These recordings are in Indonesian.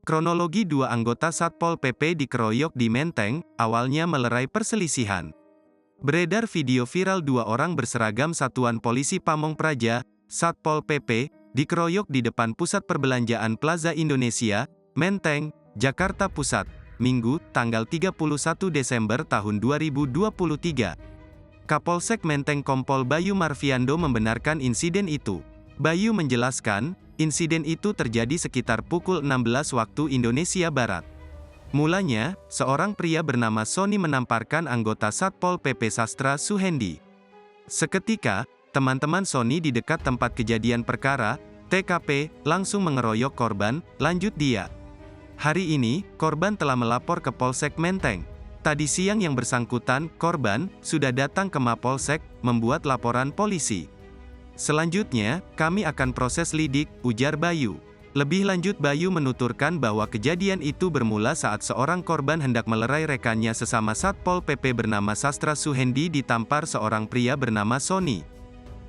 Kronologi dua anggota Satpol PP dikeroyok di Menteng, awalnya melerai perselisihan. Beredar video viral dua orang berseragam Satuan Polisi Pamong Praja, Satpol PP, dikeroyok di depan Pusat Perbelanjaan Plaza Indonesia, Menteng, Jakarta Pusat, Minggu, tanggal 31 Desember tahun 2023. Kapolsek Menteng Kompol Bayu Marviando membenarkan insiden itu. Bayu menjelaskan, insiden itu terjadi sekitar pukul 16 waktu Indonesia Barat. Mulanya, seorang pria bernama Sony menamparkan anggota Satpol PP Sastra Suhendi. Seketika, teman-teman Sony di dekat tempat kejadian perkara, TKP, langsung mengeroyok korban, lanjut dia. Hari ini, korban telah melapor ke Polsek Menteng. Tadi siang yang bersangkutan, korban, sudah datang ke Mapolsek, membuat laporan polisi. Selanjutnya, kami akan proses lidik, ujar Bayu. Lebih lanjut Bayu menuturkan bahwa kejadian itu bermula saat seorang korban hendak melerai rekannya sesama Satpol PP bernama Sastra Suhendi ditampar seorang pria bernama Sony.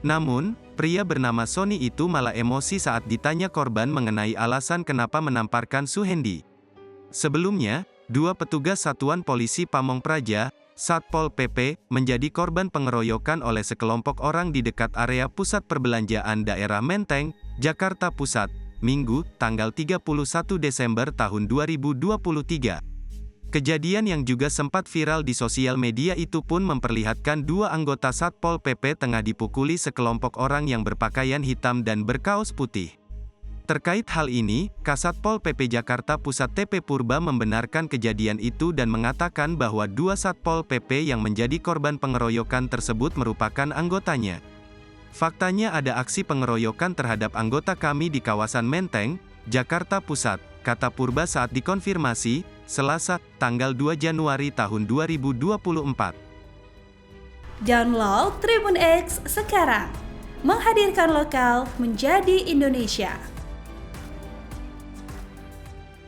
Namun, pria bernama Sony itu malah emosi saat ditanya korban mengenai alasan kenapa menamparkan Suhendi. Sebelumnya, dua petugas Satuan Polisi Pamong Praja, Satpol PP, menjadi korban pengeroyokan oleh sekelompok orang di dekat area Pusat Perbelanjaan Daerah Menteng, Jakarta Pusat, Minggu, tanggal 31 Desember tahun 2023. Kejadian yang juga sempat viral di sosial media itu pun memperlihatkan dua anggota Satpol PP tengah dipukuli sekelompok orang yang berpakaian hitam dan berkaos putih. Terkait hal ini, Kasatpol PP Jakarta Pusat TP Purba membenarkan kejadian itu dan mengatakan bahwa dua Satpol PP yang menjadi korban pengeroyokan tersebut merupakan anggotanya. Faktanya ada aksi pengeroyokan terhadap anggota kami di kawasan Menteng, Jakarta Pusat, kata Purba saat dikonfirmasi, Selasa, tanggal 2 Januari tahun 2024. Download Tribun X sekarang, menghadirkan lokal menjadi Indonesia.